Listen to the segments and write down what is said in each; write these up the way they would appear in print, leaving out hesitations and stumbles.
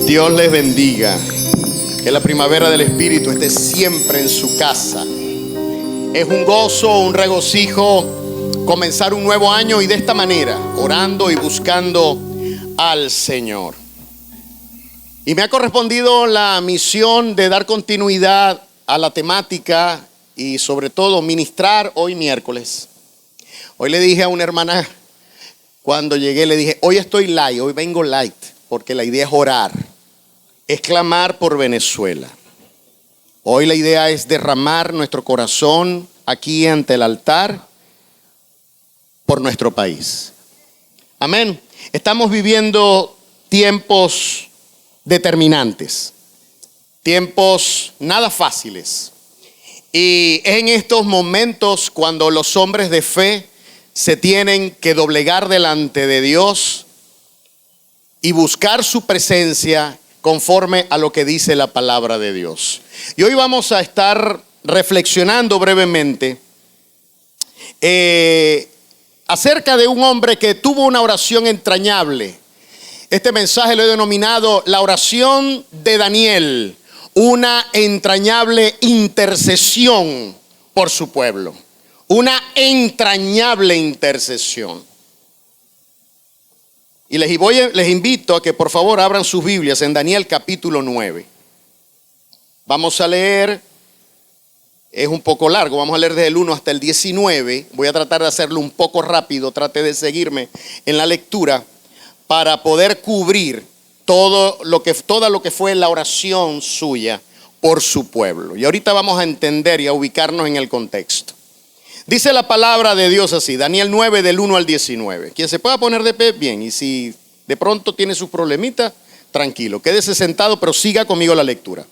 Dios les bendiga. Que la primavera del Espíritu esté siempre en su casa. Es un gozo, un regocijo comenzar un nuevo año y de esta manera, orando y buscando al Señor. Y me ha correspondido la misión de dar continuidad a la temática y sobre todo ministrar hoy miércoles. Hoy le dije a una hermana, cuando llegué le dije, hoy estoy light, hoy vengo light, porque la idea es orar, es clamar por Venezuela. Hoy la idea es derramar nuestro corazón aquí ante el altar por nuestro país. Amén. Estamos viviendo tiempos determinantes, tiempos nada fáciles. Y es en estos momentos cuando los hombres de fe se tienen que doblegar delante de Dios y buscar su presencia conforme a lo que dice la palabra de Dios. Y hoy vamos a estar reflexionando brevemente acerca de un hombre que tuvo una oración entrañable. Este mensaje lo he denominado la oración de Daniel, una entrañable intercesión por su pueblo. Una entrañable intercesión. Y les invito a que por favor abran sus Biblias en Daniel capítulo 9. Vamos a leer, es un poco largo, vamos a leer desde el 1 hasta el 19. Voy a tratar de hacerlo un poco rápido, trate de seguirme en la lectura para poder cubrir todo lo que fue la oración suya por su pueblo. Y ahorita vamos a entender y a ubicarnos en el contexto. Dice la palabra de Dios así, Daniel 9 del 1 al 19. Quien se pueda poner de pie, bien. Y si de pronto tiene sus problemitas, tranquilo, quédese sentado, pero siga conmigo la lectura.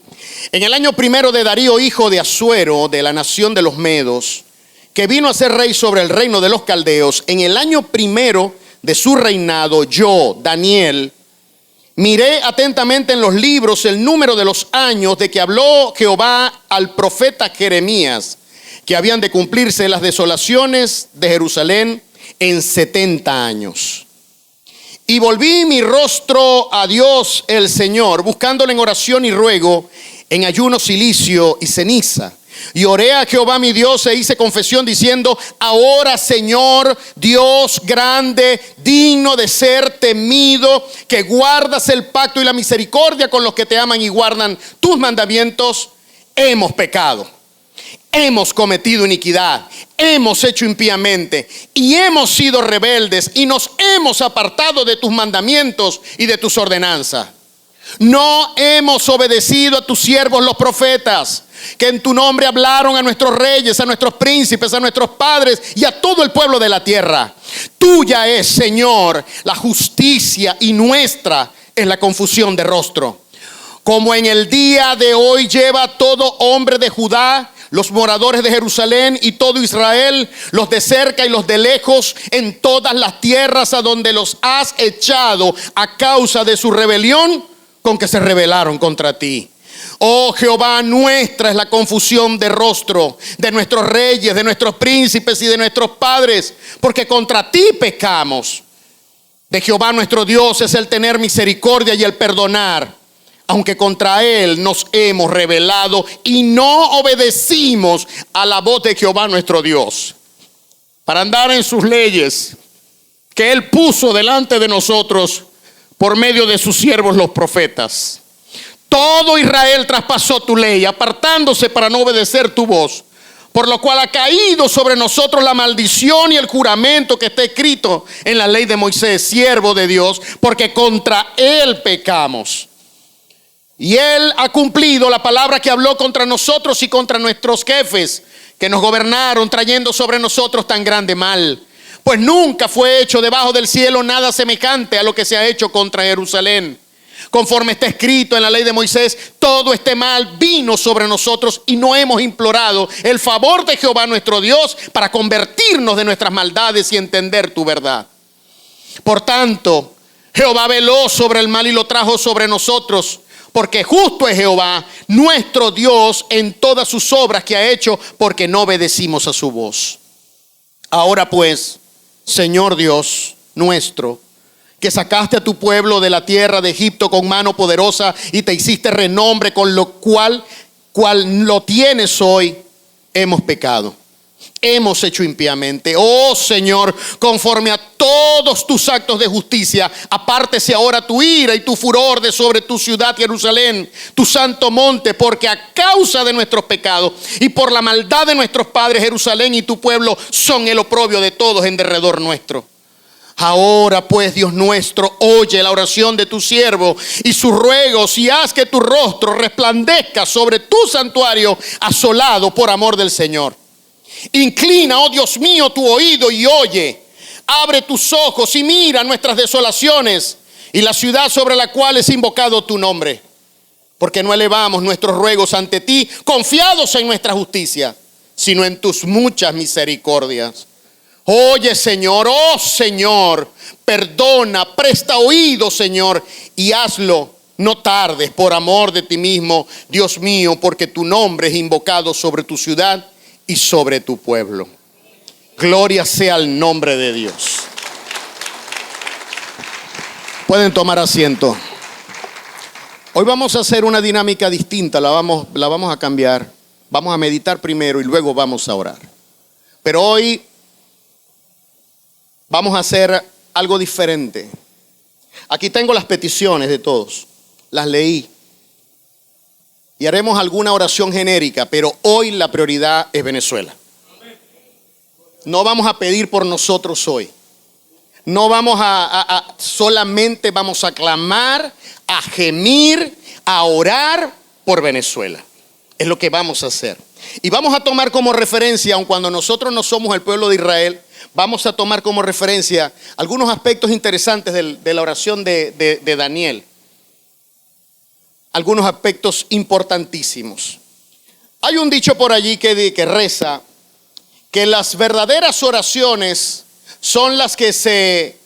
En el año primero de Darío, hijo de Asuero, de la nación de los Medos, que vino a ser rey sobre el reino de los caldeos, en el año primero de su reinado, yo, Daniel, miré atentamente en los libros el número de los años de que habló Jehová al profeta Jeremías, que habían de cumplirse las desolaciones de Jerusalén en 70 años. Y volví mi rostro a Dios el Señor, buscándole en oración y ruego, en ayuno, cilicio y ceniza. Y oré a Jehová mi Dios e hice confesión diciendo, ahora Señor, Dios grande, digno de ser temido, que guardas el pacto y la misericordia con los que te aman y guardan tus mandamientos, hemos pecado. Hemos cometido iniquidad, hemos hecho impíamente y hemos sido rebeldes y nos hemos apartado de tus mandamientos y de tus ordenanzas. No hemos obedecido a tus siervos los profetas, que en tu nombre hablaron a nuestros reyes, a nuestros príncipes, a nuestros padres y a todo el pueblo de la tierra. Tuya es, Señor, la justicia y nuestra es la confusión de rostro. Como en el día de hoy lleva todo hombre de Judá, los moradores de Jerusalén y todo Israel, los de cerca y los de lejos, en todas las tierras a donde los has echado a causa de su rebelión con que se rebelaron contra ti. Oh Jehová, nuestra es la confusión de rostro de nuestros reyes, de nuestros príncipes y de nuestros padres, porque contra ti pecamos. De Jehová nuestro Dios es el tener misericordia y el perdonar, aunque contra él nos hemos rebelado y no obedecimos a la voz de Jehová nuestro Dios, para andar en sus leyes que él puso delante de nosotros por medio de sus siervos los profetas. Todo Israel traspasó tu ley, apartándose para no obedecer tu voz, por lo cual ha caído sobre nosotros la maldición y el juramento que está escrito en la ley de Moisés, siervo de Dios, porque contra él pecamos. Y él ha cumplido la palabra que habló contra nosotros y contra nuestros jefes que nos gobernaron, trayendo sobre nosotros tan grande mal. Pues nunca fue hecho debajo del cielo nada semejante a lo que se ha hecho contra Jerusalén. Conforme está escrito en la ley de Moisés, todo este mal vino sobre nosotros y no hemos implorado el favor de Jehová nuestro Dios para convertirnos de nuestras maldades y entender tu verdad. Por tanto, Jehová veló sobre el mal y lo trajo sobre nosotros, porque justo es Jehová, nuestro Dios, en todas sus obras que ha hecho, porque no obedecimos a su voz. Ahora pues, Señor Dios nuestro, que sacaste a tu pueblo de la tierra de Egipto con mano poderosa y te hiciste renombre, con lo cual lo tienes hoy, hemos pecado. Hemos hecho impíamente. Oh Señor, conforme a todos tus actos de justicia, apártese ahora tu ira y tu furor de sobre tu ciudad Jerusalén, tu santo monte, porque a causa de nuestros pecados y por la maldad de nuestros padres, Jerusalén y tu pueblo son el oprobio de todos en derredor nuestro. Ahora pues, Dios nuestro, oye la oración de tu siervo y sus ruegos, y haz que tu rostro resplandezca sobre tu santuario asolado por amor del Señor. Inclina, oh Dios mío, tu oído y oye. Abre tus ojos y mira nuestras desolaciones y la ciudad sobre la cual es invocado tu nombre. Porque no elevamos nuestros ruegos ante ti, confiados en nuestra justicia, sino en tus muchas misericordias. Oye, Señor, oh Señor, perdona, presta oído, Señor, y hazlo. No tardes por amor de ti mismo, Dios mío, porque tu nombre es invocado sobre tu ciudad y sobre tu pueblo. Gloria sea al nombre de Dios. Pueden tomar asiento. Hoy vamos a hacer una dinámica distinta, la vamos a cambiar. Vamos a meditar primero y luego vamos a orar. Pero hoy vamos a hacer algo diferente. Aquí tengo las peticiones de todos, las leí. Y haremos alguna oración genérica, pero hoy la prioridad es Venezuela. No vamos a pedir por nosotros hoy. No vamos solamente vamos a clamar, a gemir, a orar por Venezuela. Es lo que vamos a hacer. Y vamos a tomar como referencia, aun cuando nosotros no somos el pueblo de Israel, vamos a tomar como referencia algunos aspectos interesantes de la oración de Daniel. Algunos aspectos importantísimos. Hay un dicho por allí que reza que las verdaderas oraciones son las que se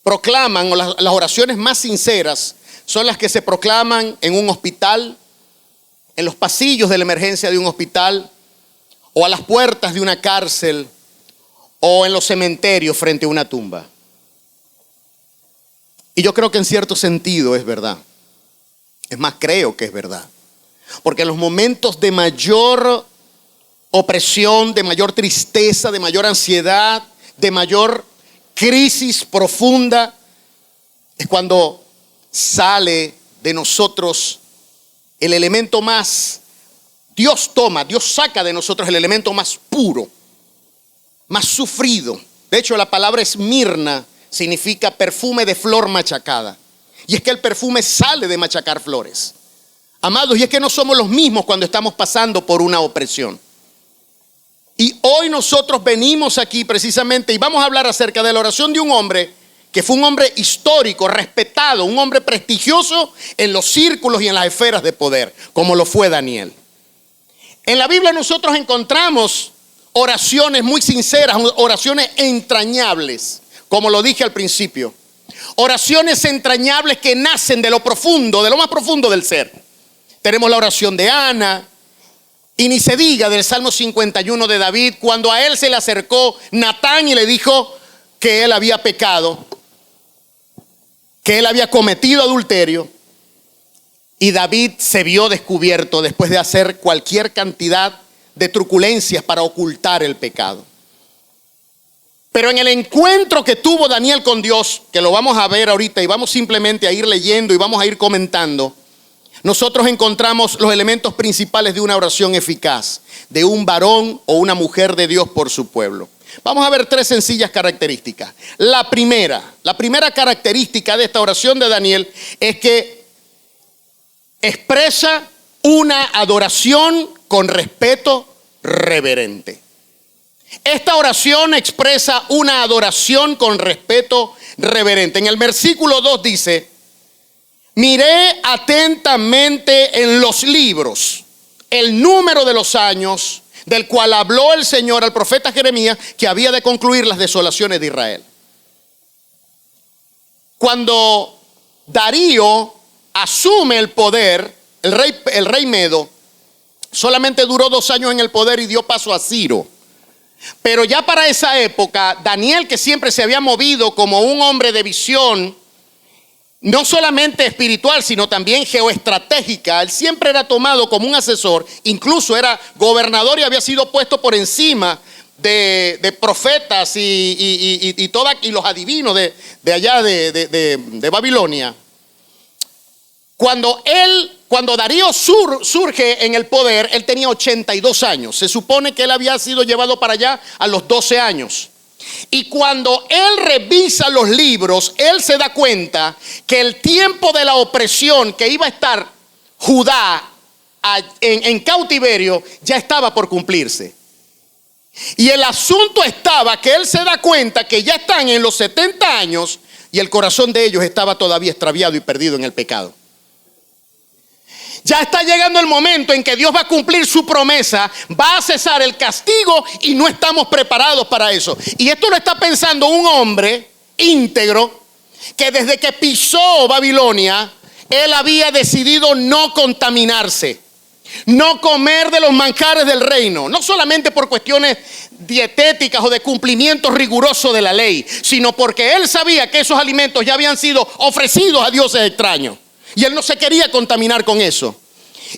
proclaman, o las oraciones más sinceras son las que se proclaman en un hospital, en los pasillos de la emergencia de un hospital, o a las puertas de una cárcel, o en los cementerios frente a una tumba. Y yo creo que en cierto sentido es verdad. Es más, creo que es verdad. Porque en los momentos de mayor opresión, de mayor tristeza, de mayor ansiedad, de mayor crisis profunda, es cuando sale de nosotros el elemento más, Dios saca de nosotros el elemento más puro, más sufrido. De hecho, la palabra esmirna significa perfume de flor machacada. Y es que el perfume sale de machacar flores. Amados, y es que no somos los mismos cuando estamos pasando por una opresión. Y hoy nosotros venimos aquí precisamente y vamos a hablar acerca de la oración de un hombre que fue un hombre histórico, respetado, un hombre prestigioso en los círculos y en las esferas de poder, como lo fue Daniel. En la Biblia nosotros encontramos oraciones muy sinceras, oraciones entrañables, como lo dije al principio. Oraciones entrañables que nacen de lo profundo, de lo más profundo del ser. Tenemos la oración de Ana, y ni se diga del Salmo 51 de David, cuando a él se le acercó Natán y le dijo que él había pecado, que él había cometido adulterio, y David se vio descubierto después de hacer cualquier cantidad de truculencias para ocultar el pecado. Pero en el encuentro que tuvo Daniel con Dios, que lo vamos a ver ahorita y vamos simplemente a ir leyendo y vamos a ir comentando, nosotros encontramos los elementos principales de una oración eficaz, de un varón o una mujer de Dios por su pueblo. Vamos a ver tres sencillas características. La primera característica de esta oración de Daniel es que expresa una adoración con respeto reverente. Esta oración expresa una adoración con respeto reverente. En el versículo 2 dice: miré atentamente en los libros el número de los años del cual habló el Señor al profeta Jeremías, que había de concluir las desolaciones de Israel. Cuando Darío asume el poder, el rey Medo, solamente duró 2 años en el poder y dio paso a Ciro. Pero ya para esa época, Daniel, que siempre se había movido como un hombre de visión, no solamente espiritual, sino también geoestratégica, él siempre era tomado como un asesor, incluso era gobernador y había sido puesto por encima de profetas y los adivinos de allá de Babilonia. Cuando Darío surge en el poder, él tenía 82 años. Se supone que él había sido llevado para allá a los 12 años. Y cuando él revisa los libros, él se da cuenta que el tiempo de la opresión que iba a estar Judá en cautiverio ya estaba por cumplirse. Y el asunto estaba que él se da cuenta que ya están en los 70 años y el corazón de ellos estaba todavía extraviado y perdido en el pecado. Ya está llegando el momento en que Dios va a cumplir su promesa, va a cesar el castigo y no estamos preparados para eso. Y esto lo está pensando un hombre íntegro que desde que pisó Babilonia, él había decidido no contaminarse, no comer de los manjares del reino, no solamente por cuestiones dietéticas o de cumplimiento riguroso de la ley, sino porque él sabía que esos alimentos ya habían sido ofrecidos a dioses extraños. Y él no se quería contaminar con eso.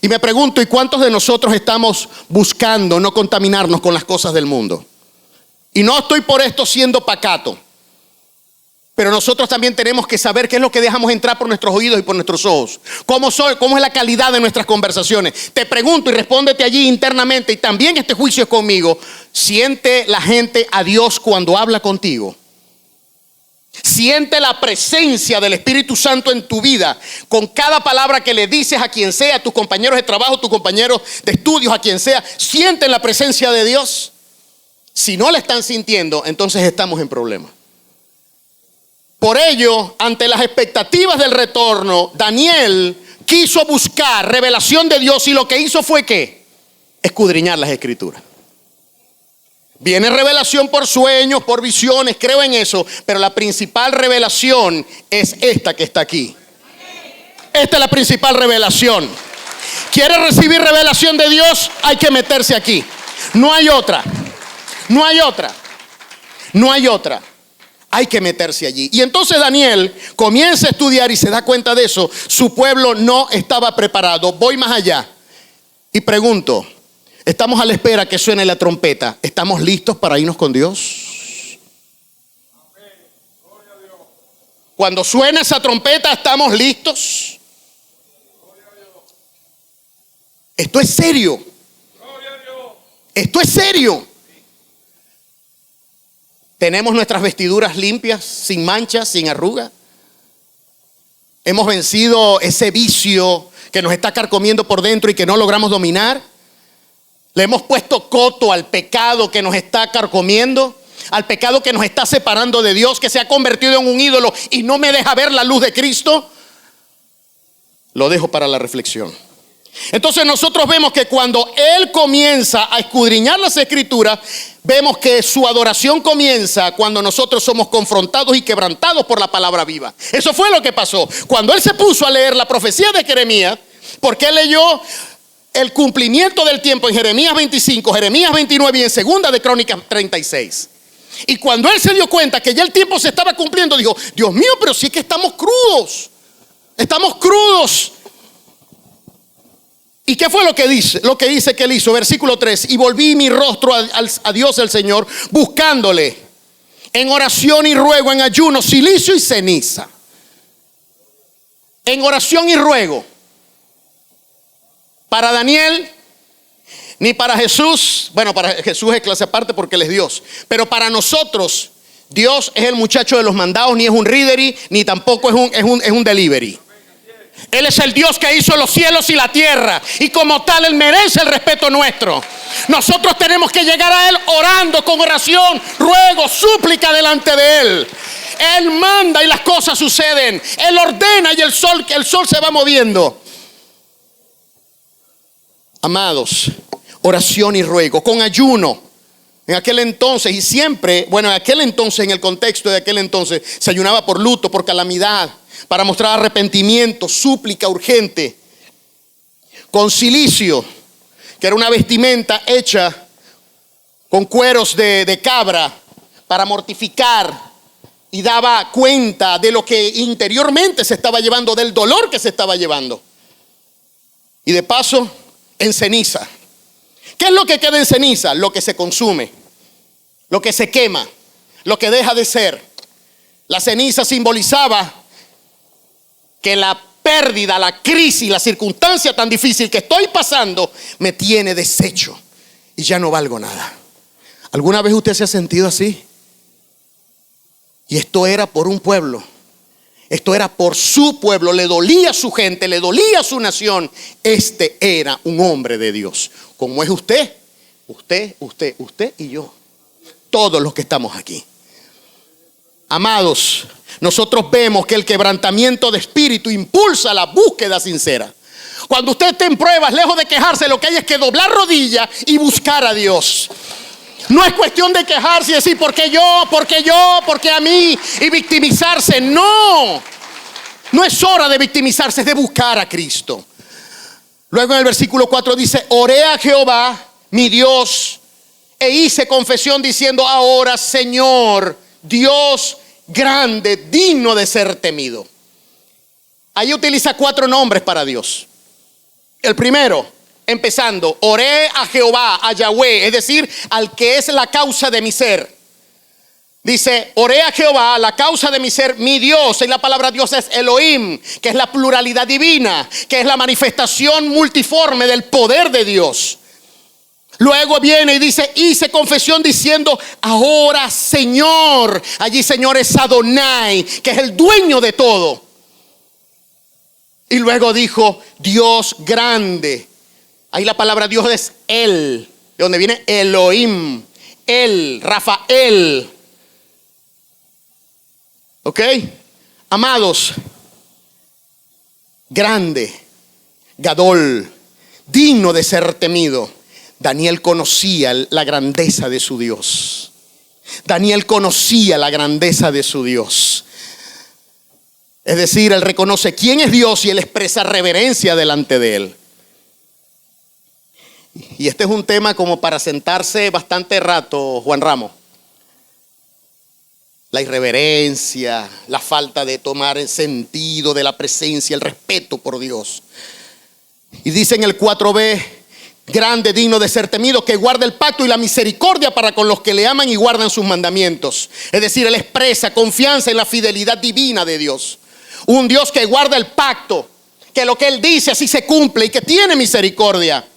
Y me pregunto, ¿y cuántos de nosotros estamos buscando no contaminarnos con las cosas del mundo? Y no estoy por esto siendo pacato, pero nosotros también tenemos que saber qué es lo que dejamos entrar por nuestros oídos y por nuestros ojos. ¿Cómo es la calidad de nuestras conversaciones? Te pregunto y respóndete allí internamente, y también este juicio es conmigo. ¿Siente la gente a Dios cuando habla contigo? Siente la presencia del Espíritu Santo en tu vida con cada palabra que le dices a quien sea, a tus compañeros de trabajo, tus compañeros de estudios, a quien sea. ¿Sienten la presencia de Dios? Si no la están sintiendo, entonces estamos en problemas. Por ello, ante las expectativas del retorno, Daniel quiso buscar revelación de Dios y lo que hizo fue ¿qué? Escudriñar las Escrituras. Viene revelación por sueños, por visiones, creo en eso, pero la principal revelación es esta que está aquí. Esta es la principal revelación. ¿Quiere recibir revelación de Dios? Hay que meterse aquí. No hay otra. No hay otra. No hay otra. Hay que meterse allí. Y entonces Daniel comienza a estudiar y se da cuenta de eso. Su pueblo no estaba preparado. Voy más allá y pregunto, estamos a la espera que suene la trompeta. ¿Estamos listos para irnos con Dios? Cuando suene esa trompeta, ¿estamos listos? Esto es serio. Esto es serio. Tenemos nuestras vestiduras limpias, sin manchas, sin arrugas. Hemos vencido ese vicio que nos está carcomiendo por dentro y que no logramos dominar. Le hemos puesto coto al pecado que nos está carcomiendo, al pecado que nos está separando de Dios, que se ha convertido en un ídolo y no me deja ver la luz de Cristo. Lo dejo para la reflexión. Entonces nosotros vemos que cuando Él comienza a escudriñar las Escrituras, vemos que su adoración comienza cuando nosotros somos confrontados y quebrantados por la palabra viva. Eso fue lo que pasó. Cuando Él se puso a leer la profecía de Jeremías, porque Él leyó el cumplimiento del tiempo en Jeremías 25, Jeremías 29 y en Segunda de Crónicas 36. Y cuando Él se dio cuenta que ya el tiempo se estaba cumpliendo, dijo, Dios mío, pero sí que estamos crudos. Estamos crudos. ¿Y qué fue lo que dice? Lo que dice que él hizo, versículo 3. Y volví mi rostro a Dios el Señor, buscándole en oración y ruego, en ayuno, silicio y ceniza. En oración y ruego. Para Daniel, ni para Jesús. Bueno, para Jesús es clase aparte porque Él es Dios. Pero para nosotros, Dios es el muchacho de los mandados, ni es un readery, ni tampoco es un delivery. Él es el Dios que hizo los cielos y la tierra, y como tal Él merece el respeto nuestro. Nosotros tenemos que llegar a Él orando con oración, ruego, súplica delante de Él. Él manda y las cosas suceden. Él ordena y el sol se va moviendo. Amados, oración y ruego, con ayuno. En aquel entonces y siempre, bueno, en aquel entonces, en el contexto de aquel entonces, se ayunaba por luto, por calamidad, para mostrar arrepentimiento, súplica urgente, con cilicio, que era una vestimenta hecha con cueros de cabra para mortificar, y daba cuenta de lo que interiormente se estaba llevando, del dolor que se estaba llevando. Y de paso, en ceniza. ¿Qué es lo que queda en ceniza? Lo que se consume, lo que se quema, lo que deja de ser. La ceniza simbolizaba que la pérdida, la crisis, la circunstancia tan difícil que estoy pasando me tiene deshecho y ya no valgo nada. ¿Alguna vez usted se ha sentido así? Y esto era por un pueblo, esto era por su pueblo, le dolía a su gente, le dolía a su nación. Este era un hombre de Dios, como es usted y yo, todos los que estamos aquí. Amados, nosotros vemos que el quebrantamiento de espíritu impulsa la búsqueda sincera. Cuando usted esté en pruebas, lejos de quejarse, lo que hay es que doblar rodilla y buscar a Dios. No es cuestión de quejarse y decir ¿por qué yo? ¿Por qué a mí? Y victimizarse. No es hora de victimizarse, es de buscar a Cristo. Luego en el versículo 4 dice: oré a Jehová mi Dios e hice confesión diciendo: ahora, Señor Dios grande, digno de ser temido. Ahí utiliza 4 nombres para Dios. El primero, empezando, oré a Jehová, a Yahweh, es decir, al que es la causa de mi ser. Dice: oré a Jehová, la causa de mi ser, mi Dios. Y la palabra Dios es Elohim, que es la pluralidad divina, que es la manifestación multiforme del poder de Dios. Luego viene y dice: hice confesión diciendo: ahora, Señor. Allí Señor es Adonai, que es el dueño de todo. Y luego dijo: Dios grande. Ahí la palabra Dios es Él, de donde viene Elohim, Él, Rafael. ¿Ok? Amados, grande, Gadol, digno de ser temido. Daniel conocía la grandeza de su Dios. Daniel conocía la grandeza de su Dios. Es decir, él reconoce quién es Dios y él expresa reverencia delante de él. Y este es un tema como para sentarse bastante rato, Juan Ramos. La irreverencia, la falta de tomar el sentido de la presencia, el respeto por Dios. Y dice en el 4b: grande, digno de ser temido, que guarda el pacto y la misericordia para con los que le aman y guardan sus mandamientos. Es decir, él expresa confianza en la fidelidad divina de Dios. Un Dios que guarda el pacto, que lo que él dice así se cumple y que tiene misericordia.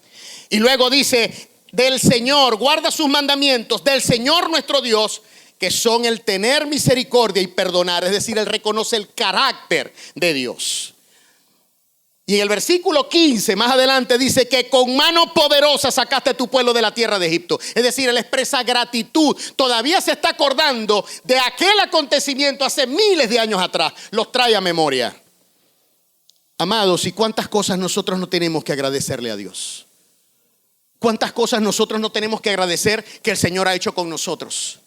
Y luego dice: del Señor, guarda sus mandamientos, del Señor nuestro Dios, que son el tener misericordia y perdonar. Es decir, él reconoce el carácter de Dios. Y en el versículo 15 más adelante dice que con mano poderosa sacaste a tu pueblo de la tierra de Egipto. Es decir, él expresa gratitud. Todavía se está acordando de aquel acontecimiento hace miles de años atrás. Los trae a memoria. Amados, ¿y cuántas cosas nosotros no tenemos que agradecerle a Dios? ¿Cuántas cosas nosotros no tenemos que agradecer que el Señor ha hecho con nosotros?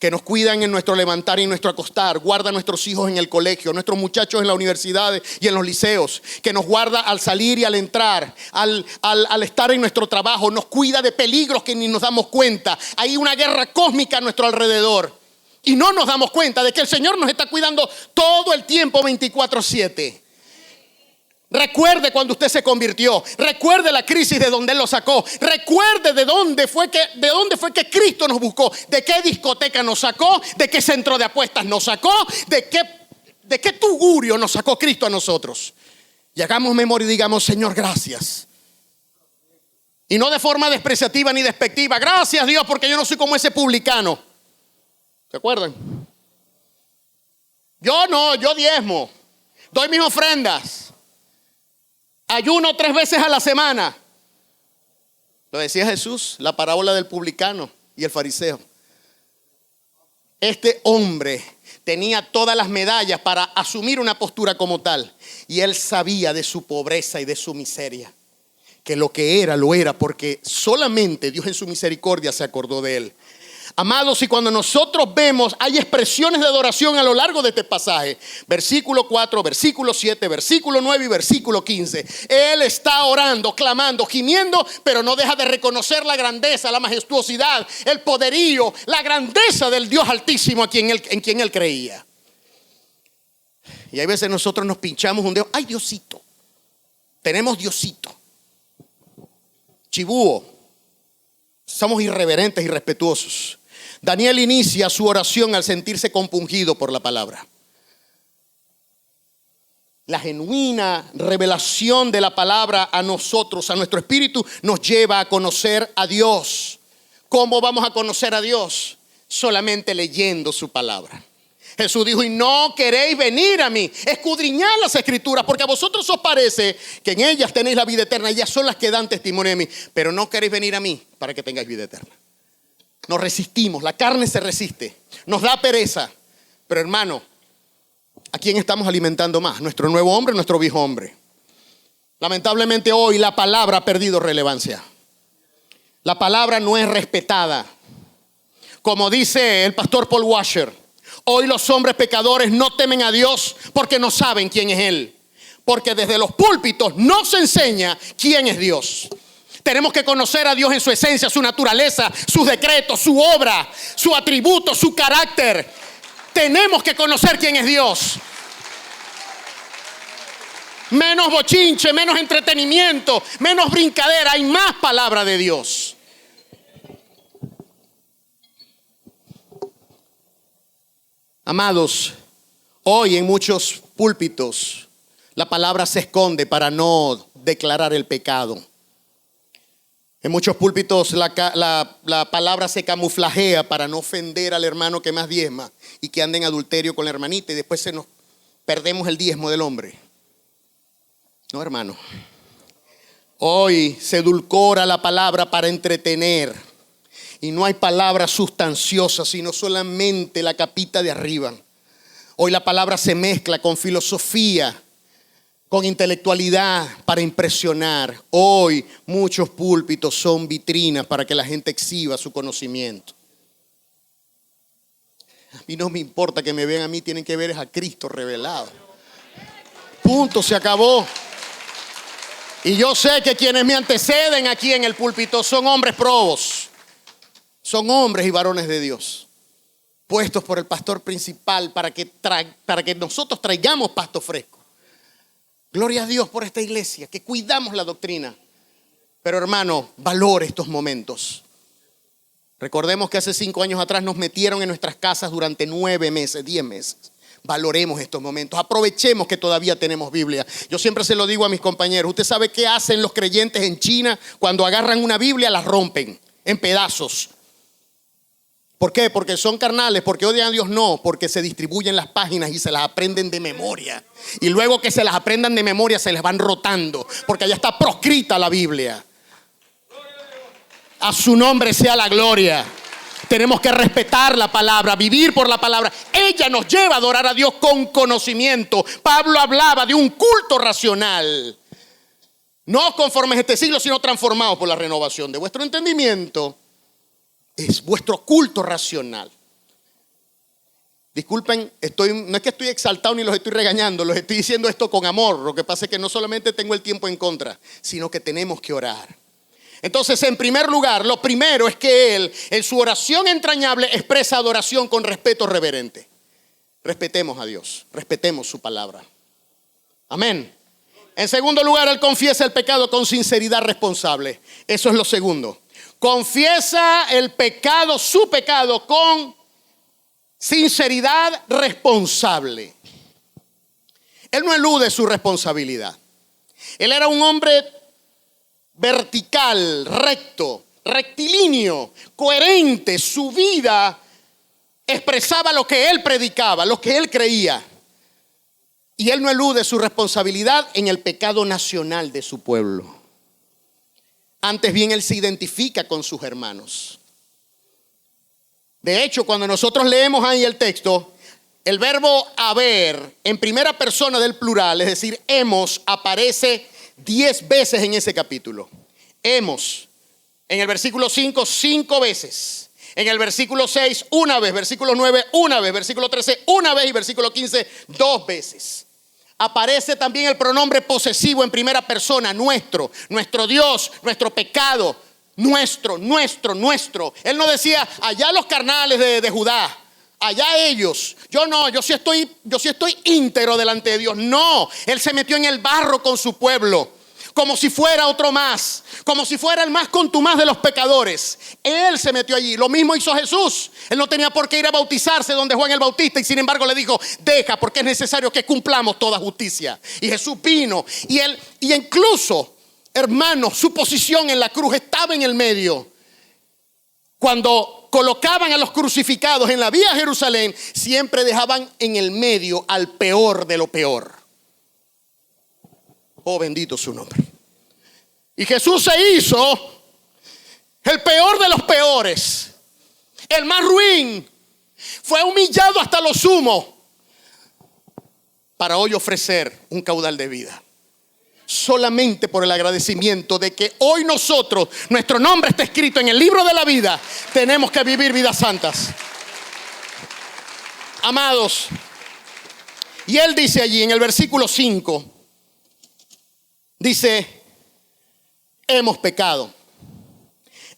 Que nos cuidan en nuestro levantar y en nuestro acostar, guarda a nuestros hijos en el colegio, nuestros muchachos en las universidades y en los liceos, que nos guarda al salir y al entrar, al estar en nuestro trabajo, nos cuida de peligros que ni nos damos cuenta. Hay una guerra cósmica a nuestro alrededor y no nos damos cuenta de que el Señor nos está cuidando todo el tiempo 24/7. Recuerde cuando usted se convirtió. Recuerde la crisis de donde Él lo sacó. Recuerde de dónde fue que Cristo nos buscó. De qué discoteca nos sacó. De qué centro de apuestas nos sacó. De qué tugurio nos sacó Cristo a nosotros. Y hagamos memoria y digamos: Señor, gracias. Y no de forma despreciativa ni despectiva. Gracias, Dios, porque yo no soy como ese publicano. ¿Se acuerdan? Yo diezmo. Doy mis ofrendas. Ayuno 3 veces a la semana. Lo decía Jesús, la parábola del publicano y el fariseo. Este hombre tenía todas las medallas para asumir una postura como tal. Y él sabía de su pobreza y de su miseria. Que lo que era, lo era porque solamente Dios en su misericordia se acordó de él. Amados, y cuando nosotros vemos, hay expresiones de adoración a lo largo de este pasaje. Versículo 4, versículo 7, versículo 9 y versículo 15. Él está orando, clamando, gimiendo, pero no deja de reconocer la grandeza, la majestuosidad, el poderío, la grandeza del Dios Altísimo en quien él creía. Y hay veces nosotros nos pinchamos un dedo. ¡Ay, Diosito! Tenemos Diosito. Chibúo. Somos irreverentes y respetuosos. Daniel inicia su oración al sentirse compungido por la palabra. La genuina revelación de la palabra a nosotros, a nuestro espíritu, nos lleva a conocer a Dios. ¿Cómo vamos a conocer a Dios? Solamente leyendo su palabra. Jesús dijo: y no queréis venir a mí, escudriñad las escrituras, porque a vosotros os parece que en ellas tenéis la vida eterna. Ellas son las que dan testimonio de mí, pero no queréis venir a mí para que tengáis vida eterna. Nos resistimos, la carne se resiste, nos da pereza. Pero hermano, ¿a quién estamos alimentando más? ¿Nuestro nuevo hombre o nuestro viejo hombre? Lamentablemente hoy la palabra ha perdido relevancia. La palabra no es respetada. Como dice el pastor Paul Washer, hoy los hombres pecadores no temen a Dios porque no saben quién es Él. Porque desde los púlpitos no se enseña quién es Dios. Tenemos que conocer a Dios en su esencia, su naturaleza, sus decretos, su obra, su atributo, su carácter. Tenemos que conocer quién es Dios. Menos bochinche, menos entretenimiento, menos brincadera. Hay más palabra de Dios. Amados, hoy en muchos púlpitos la palabra se esconde para no declarar el pecado. En muchos púlpitos la palabra se camuflajea para no ofender al hermano que más diezma y que anda en adulterio con la hermanita, y después perdemos el diezmo del hombre. No, hermano. Hoy se edulcora la palabra para entretener, y no hay palabra sustanciosa, sino solamente la capita de arriba. Hoy la palabra se mezcla con filosofía, con intelectualidad para impresionar. Hoy muchos púlpitos son vitrinas para que la gente exhiba su conocimiento. A mí no me importa que me vean a mí, tienen que ver a Cristo revelado. Punto, se acabó. Y yo sé que quienes me anteceden aquí en el púlpito son hombres probos. Son hombres y varones de Dios, puestos por el pastor principal para que nosotros traigamos pasto fresco. Gloria a Dios por esta iglesia, que cuidamos la doctrina. Pero hermano, valore estos momentos. Recordemos que hace 5 años atrás nos metieron en nuestras casas durante 9 meses, 10 meses. Valoremos estos momentos, aprovechemos que todavía tenemos Biblia. Yo siempre se lo digo a mis compañeros: usted sabe qué hacen los creyentes en China cuando agarran una Biblia, la rompen en pedazos. ¿Por qué? Porque son carnales, porque odian a Dios. No, porque se distribuyen las páginas y se las aprenden de memoria. Y luego que se las aprendan de memoria se les van rotando, porque allá está proscrita la Biblia. A su nombre sea la gloria. Tenemos que respetar la palabra, vivir por la palabra. Ella nos lleva a adorar a Dios con conocimiento. Pablo hablaba de un culto racional. No conformes a este siglo, sino transformados por la renovación de vuestro entendimiento. Es vuestro culto racional. Disculpen, no es que estoy exaltado ni los estoy regañando, los estoy diciendo esto con amor. Lo que pasa es que no solamente tengo el tiempo en contra, sino que tenemos que orar. Entonces, en primer lugar, lo primero es que él, en su oración entrañable, expresa adoración con respeto reverente. Respetemos a Dios, respetemos su palabra. Amén. En segundo lugar, él confiesa el pecado con sinceridad responsable. Eso es lo segundo. Confiesa el pecado, su pecado, con sinceridad responsable. Él no elude su responsabilidad. Él era un hombre vertical, recto, rectilíneo, coherente. Su vida expresaba lo que él predicaba, lo que él creía. Y él no elude su responsabilidad en el pecado nacional de su pueblo. Antes bien, él se identifica con sus hermanos. De hecho, cuando nosotros leemos ahí el texto, el verbo haber en primera persona del plural, es decir, hemos, aparece 10 veces en ese capítulo. Hemos, en el versículo 5, 5 veces. En el versículo 6, una vez. Versículo 9, una vez. Versículo 13, una vez. Y versículo 15, 2 veces. Aparece también el pronombre posesivo en primera persona. Nuestro Dios, nuestro pecado. Nuestro. Él no decía, allá los carnales de Judá. Allá ellos. Yo no, yo sí estoy íntegro delante de Dios. No, Él se metió en el barro con su pueblo. Como si fuera otro más, como si fuera el más contumaz de los pecadores. Él se metió allí. Lo mismo hizo Jesús. Él no tenía por qué ir a bautizarse donde Juan el Bautista, y sin embargo le dijo, deja, porque es necesario que cumplamos toda justicia. Y Jesús vino, y incluso, hermanos, su posición en la cruz estaba en el medio. Cuando colocaban a los crucificados en la vía a Jerusalén, siempre dejaban en el medio al peor de lo peor. Oh, bendito su nombre. Y Jesús se hizo el peor de los peores, el más ruin. Fue humillado hasta lo sumo para hoy ofrecer un caudal de vida. Solamente por el agradecimiento de que hoy nosotros, nuestro nombre está escrito en el libro de la vida, tenemos que vivir vidas santas. Amados, y Él dice allí en el versículo 5, dice, hemos pecado,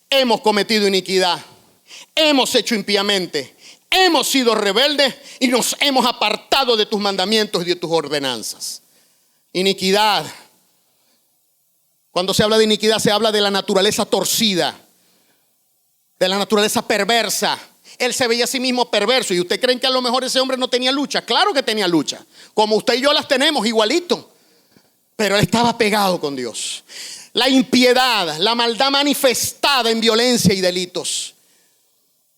hemos cometido iniquidad, hemos hecho impíamente, hemos sido rebeldes y nos hemos apartado de tus mandamientos y de tus ordenanzas. Iniquidad. Cuando se habla de iniquidad, se habla de la naturaleza torcida, de la naturaleza perversa. Él se veía a sí mismo perverso. ¿Y usted creen que a lo mejor ese hombre no tenía lucha? Claro que tenía lucha, como usted y yo las tenemos igualito. Pero él estaba pegado con Dios. La impiedad, la maldad manifestada en violencia y delitos.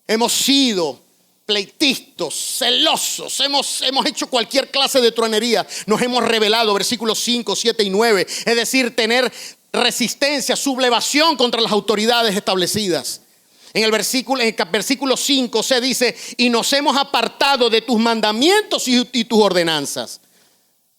Hemos sido pleitistas, celosos, hemos hecho cualquier clase de truanería. Nos hemos rebelado, versículos 5, 7 y 9. Es decir, tener resistencia, sublevación contra las autoridades establecidas. En el versículo 5 se dice, y nos hemos apartado de tus mandamientos y tus ordenanzas.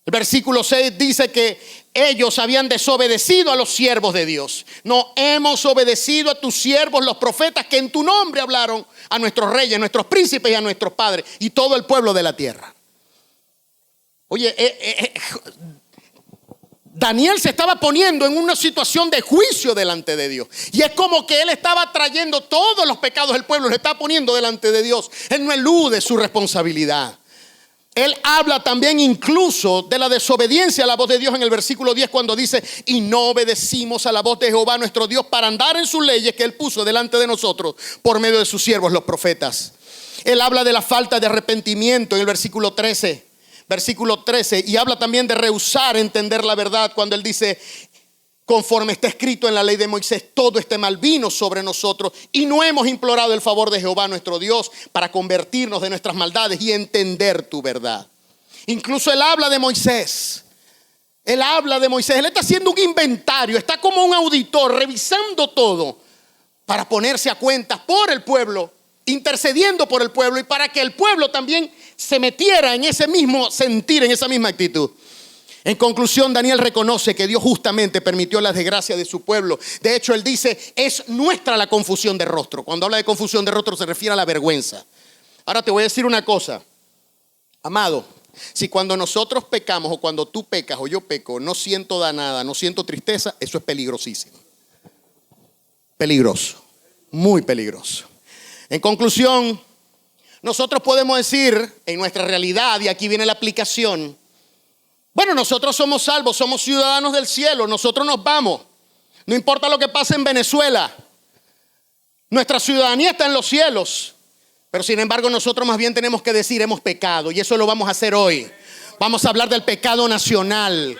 El versículo 6 dice que ellos habían desobedecido a los siervos de Dios. No hemos obedecido a tus siervos, los profetas, que en tu nombre hablaron a nuestros reyes, nuestros príncipes y a nuestros padres y todo el pueblo de la tierra. Oye, Daniel se estaba poniendo en una situación de juicio delante de Dios. Y es como que él estaba trayendo todos los pecados del pueblo, los está poniendo delante de Dios. Él no elude su responsabilidad. Él habla también incluso de la desobediencia a la voz de Dios en el versículo 10, cuando dice, y no obedecimos a la voz de Jehová nuestro Dios para andar en sus leyes que Él puso delante de nosotros por medio de sus siervos los profetas. Él habla de la falta de arrepentimiento en el versículo 13, y habla también de rehusar entender la verdad cuando Él dice, conforme está escrito en la ley de Moisés, todo este mal vino sobre nosotros y no hemos implorado el favor de Jehová nuestro Dios para convertirnos de nuestras maldades y entender tu verdad. Incluso Él habla de Moisés. Él está haciendo un inventario, está como un auditor revisando todo para ponerse a cuentas por el pueblo, intercediendo por el pueblo y para que el pueblo también se metiera en ese mismo sentir, en esa misma actitud. En conclusión, Daniel reconoce que Dios justamente permitió la desgracia de su pueblo. De hecho, él dice, es nuestra la confusión de rostro. Cuando habla de confusión de rostro se refiere a la vergüenza. Ahora te voy a decir una cosa, amado. Si cuando nosotros pecamos o cuando tú pecas o yo peco, no siento nada, no siento tristeza, eso es peligrosísimo. Peligroso, muy peligroso. En conclusión, nosotros podemos decir en nuestra realidad, y aquí viene la aplicación, bueno, nosotros somos salvos, somos ciudadanos del cielo, nosotros nos vamos. No importa lo que pase en Venezuela, nuestra ciudadanía está en los cielos. Pero sin embargo nosotros más bien tenemos que decir, hemos pecado, y eso lo vamos a hacer hoy. Vamos a hablar del pecado nacional,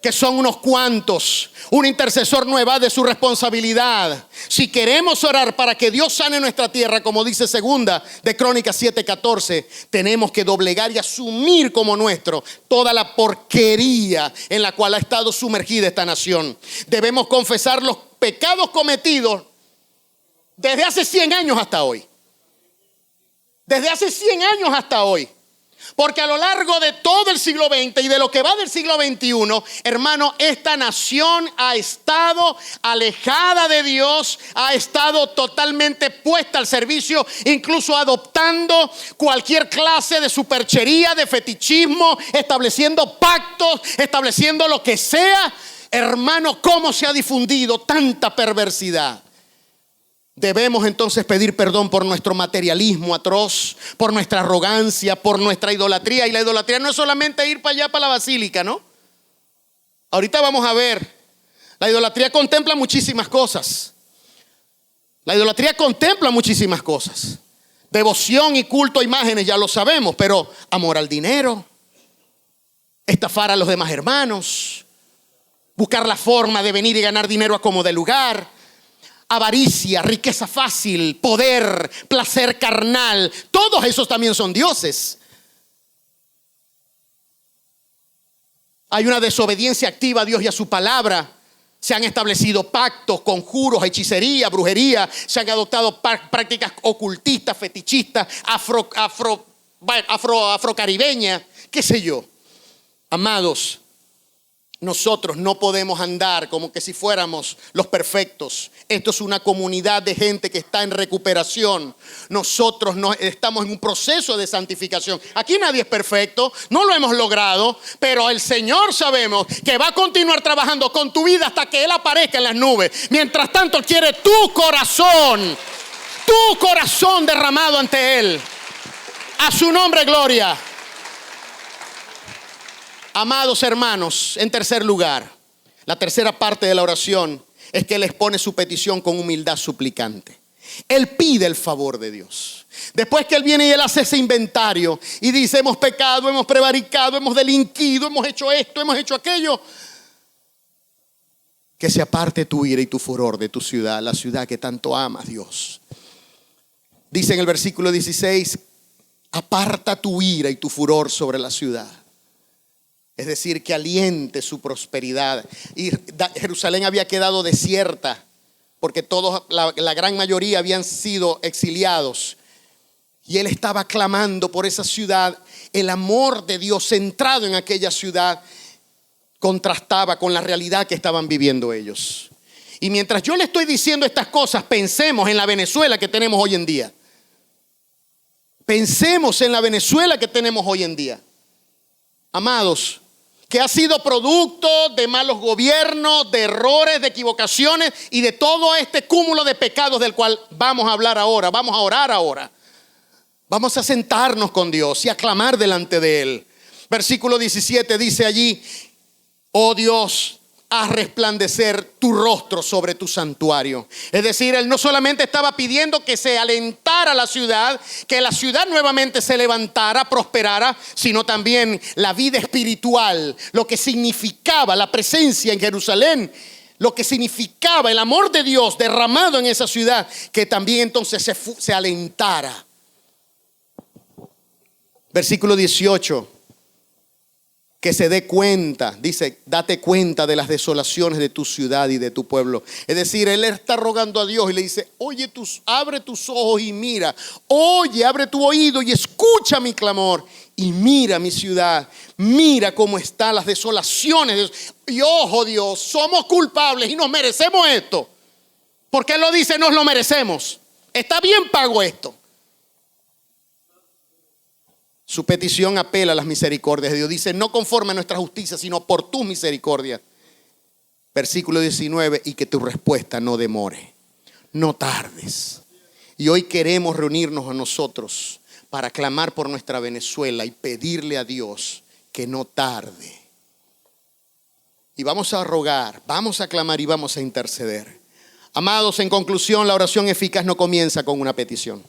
que son unos cuantos. Un intercesor no evade su responsabilidad. Si queremos orar para que Dios sane nuestra tierra, como dice segunda de Crónicas 7:14, tenemos que doblegar y asumir como nuestro toda la porquería en la cual ha estado sumergida esta nación. Debemos confesar los pecados cometidos desde hace 100 años hasta hoy. Desde hace 100 años hasta hoy. Porque a lo largo de todo el siglo XX y de lo que va del siglo XXI, hermano, esta nación ha estado alejada de Dios, ha estado totalmente puesta al servicio, incluso adoptando cualquier clase de superchería, de fetichismo, estableciendo pactos, estableciendo lo que sea. Hermano, ¿cómo se ha difundido tanta perversidad? Debemos entonces pedir perdón por nuestro materialismo atroz, por nuestra arrogancia, por nuestra idolatría. Y la idolatría no es solamente ir para allá, para la basílica, ¿no? Ahorita vamos a ver. La idolatría contempla muchísimas cosas. La idolatría contempla muchísimas cosas. Devoción y culto a imágenes, ya lo sabemos, pero amor al dinero, estafar a los demás hermanos, buscar la forma de venir y ganar dinero a como de lugar, avaricia, riqueza fácil, poder, placer carnal. Todos esos también son dioses. Hay una desobediencia activa a Dios y a su palabra. Se han establecido pactos, conjuros, hechicería, brujería. Se han adoptado prácticas ocultistas, fetichistas, afrocaribeñas, qué sé yo. Amados, nosotros no podemos andar como que si fuéramos los perfectos. Esto es una comunidad de gente que está en recuperación. Nosotros no estamos en un proceso de santificación. Aquí nadie es perfecto, no lo hemos logrado, pero el Señor sabemos que va a continuar trabajando con tu vida hasta que Él aparezca en las nubes. Mientras tanto, Él quiere tu corazón derramado ante Él. A su nombre, gloria. Amados hermanos, en tercer lugar, la tercera parte de la oración es que Él expone su petición con humildad suplicante. Él pide el favor de Dios. Después que Él viene y Él hace ese inventario y dice: hemos pecado, hemos prevaricado, hemos delinquido, hemos hecho esto, hemos hecho aquello. Que se aparte tu ira y tu furor de tu ciudad, la ciudad que tanto amas, Dios. Dice en el versículo 16: aparta tu ira y tu furor sobre la ciudad. Es decir, que aliente su prosperidad. Y Jerusalén había quedado desierta porque todos, la gran mayoría habían sido exiliados. Y Él estaba clamando por esa ciudad. El amor de Dios centrado en aquella ciudad contrastaba con la realidad que estaban viviendo ellos. Y mientras yo le estoy diciendo estas cosas, pensemos en la Venezuela que tenemos hoy en día. Pensemos en la Venezuela que tenemos hoy en día. Amados, que ha sido producto de malos gobiernos, de errores, de equivocaciones y de todo este cúmulo de pecados del cual vamos a hablar ahora, vamos a orar ahora. Vamos a sentarnos con Dios y a clamar delante de Él. Versículo 17 dice allí: oh Dios, haz resplandecer tu rostro sobre tu santuario. Es decir, Él no solamente estaba pidiendo que se alentara la ciudad, que la ciudad nuevamente se levantara, prosperara, sino también la vida espiritual, lo que significaba la presencia en Jerusalén, lo que significaba el amor de Dios derramado en esa ciudad, que también entonces se alentara. Versículo 18. Que se dé cuenta, dice: date cuenta de las desolaciones de tu ciudad y de tu pueblo. Es decir, Él está rogando a Dios y le dice: oye, abre tus ojos y mira. Oye, abre tu oído y escucha mi clamor. Y mira mi ciudad, mira cómo están las desolaciones. Y ojo, Dios, somos culpables y nos merecemos esto. Porque Él lo dice: nos lo merecemos. Está bien pago esto. Su petición apela a las misericordias de Dios. Dice: no conforme a nuestra justicia, sino por tu misericordia. Versículo 19: y que tu respuesta no demore, no tardes. Y hoy queremos reunirnos a nosotros para clamar por nuestra Venezuela y pedirle a Dios que no tarde. Y vamos a rogar, vamos a clamar y vamos a interceder. Amados, en conclusión, la oración eficaz no comienza con una petición,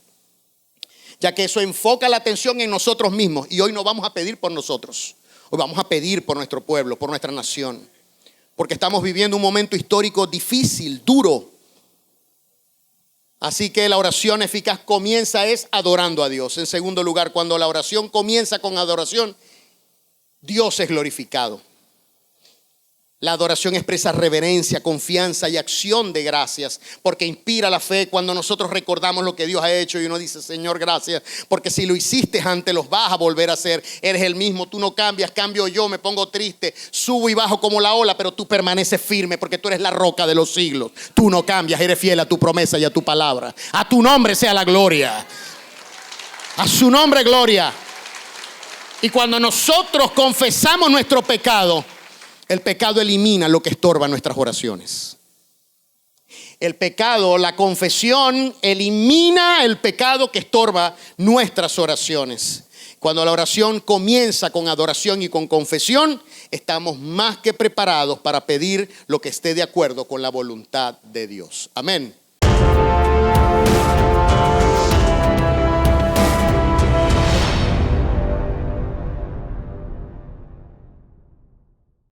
ya que eso enfoca la atención en nosotros mismos. Y hoy no vamos a pedir por nosotros. Hoy vamos a pedir por nuestro pueblo, por nuestra nación. Porque estamos viviendo un momento histórico difícil, duro. Así que la oración eficaz comienza adorando a Dios. En segundo lugar, cuando la oración comienza con adoración, Dios es glorificado. La adoración expresa reverencia, confianza y acción de gracias, porque inspira la fe cuando nosotros recordamos lo que Dios ha hecho y uno dice: Señor, gracias, porque si lo hiciste antes, los vas a volver a hacer. Eres el mismo, tú no cambias, cambio yo, me pongo triste, subo y bajo como la ola, pero tú permaneces firme porque tú eres la roca de los siglos. Tú no cambias, eres fiel a tu promesa y a tu palabra. A tu nombre sea la gloria. A su nombre gloria. Y cuando nosotros confesamos nuestro pecado, el pecado elimina lo que estorba nuestras oraciones. El pecado, la confesión, elimina el pecado que estorba nuestras oraciones. Cuando la oración comienza con adoración y con confesión, estamos más que preparados para pedir lo que esté de acuerdo con la voluntad de Dios. Amén.